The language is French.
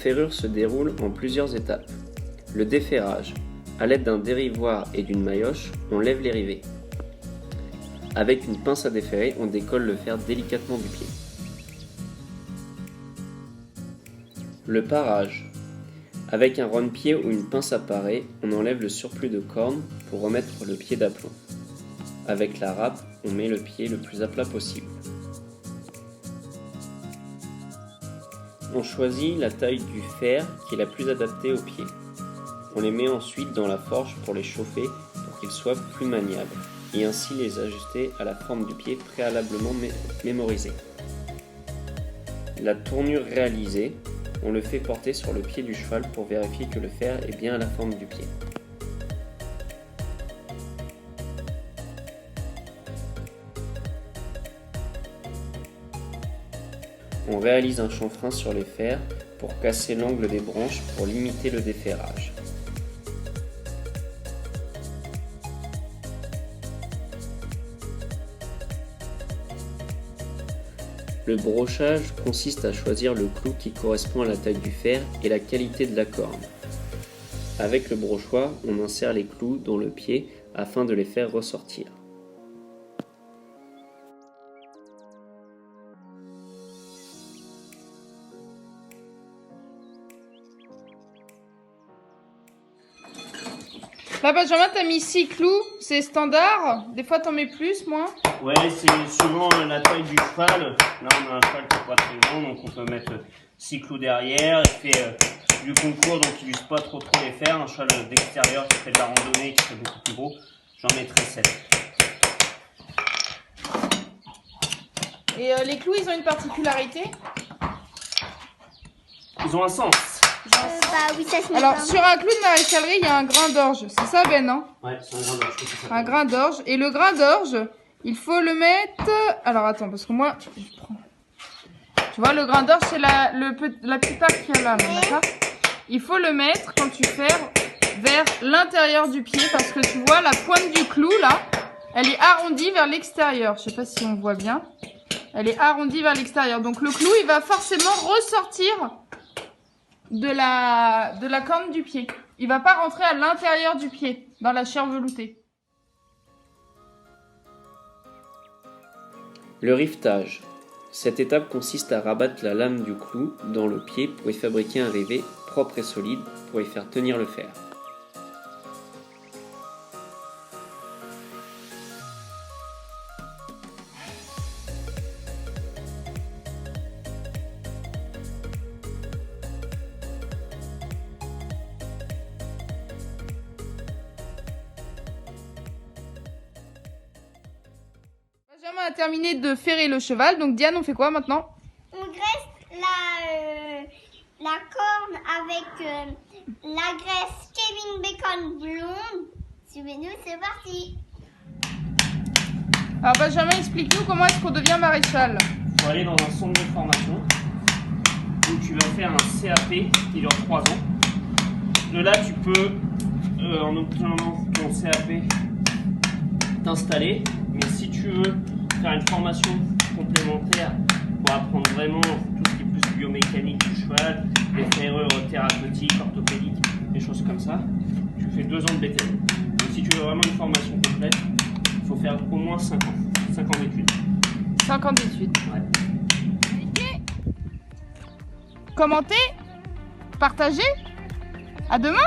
ferrure se déroule en plusieurs étapes. Le déferrage. À l'aide d'un dérivoire et d'une maillotche, on lève les rivets. Avec une pince à déferrer, on décolle le fer délicatement du pied. Le parage. Avec un rône-pied ou une pince à parer, on enlève le surplus de corne pour remettre le pied d'aplomb. Avec la râpe, on met le pied le plus à plat possible. On choisit la taille du fer qui est la plus adaptée au pied. On les met ensuite dans la forge pour les chauffer pour qu'ils soient plus maniables et ainsi les ajuster à la forme du pied préalablement mémorisée. La tournure réalisée, on le fait porter sur le pied du cheval pour vérifier que le fer est bien à la forme du pied. On réalise un chanfrein sur les fers pour casser l'angle des branches pour limiter le déferrage. Le brochage consiste à choisir le clou qui correspond à la taille du fer et la qualité de la corne. Avec le brochoir, on insère les clous dans le pied afin de les faire ressortir. Là, Benjamin, t'as mis 6 clous, c'est standard. Des fois, t'en mets plus, moins. Ouais, c'est souvent la taille du cheval. Là, on a un cheval qui n'est pas très grand, donc on peut mettre 6 clous derrière. Il fait du concours, donc il n'use pas trop les fers. Un cheval d'extérieur qui fait de la randonnée, qui fait beaucoup plus gros, j'en mettrai 7. Et les clous, ils ont une particularité? Ils ont un sens. Bah oui, ça se met Alors, pas. sur un clou de maréchalerie, il y a un grain d'orge. C'est ça, Ben, non? Ouais, c'est un grain d'orge. Un grain d'orge. Et le grain d'orge, il faut le mettre... Alors, attends, parce que moi... je prends. Tu vois, le grain d'orge, c'est la petite arc qu'il y a là, d'accord? Il faut le mettre, quand tu ferres, vers l'intérieur du pied, parce que tu vois, la pointe du clou, là, elle est arrondie vers l'extérieur. Je sais pas si on voit bien. Elle est arrondie vers l'extérieur. Donc, le clou, il va forcément ressortir de la corne du pied. Il va pas rentrer à l'intérieur du pied, dans la chair veloutée. Le rivetage. Cette étape consiste à rabattre la lame du clou dans le pied pour y fabriquer un rivet propre et solide pour y faire tenir le fer. Benjamin a terminé de ferrer le cheval, donc Diane, on fait quoi maintenant? On graisse la corne avec la graisse Kevin Bacon blonde. Suivez-nous, c'est parti. Alors Benjamin, explique-nous comment est-ce qu'on devient maréchal. Il faut aller dans un centre de formation où tu vas faire un CAP qui dure 3 ans. De là, tu peux, en obtenant ton CAP, t'installer. Mais si tu veux faire une formation complémentaire pour apprendre vraiment tout ce qui est plus biomécanique du cheval, les ferrures thérapeutiques, orthopédiques, des choses comme ça, tu fais 2 ans de BTS. Donc si tu veux vraiment une formation complète, il faut faire au moins 5 ans. 5 ans d'études. 5 ans d'études. Ouais. Likez, commentez, partagez. À demain.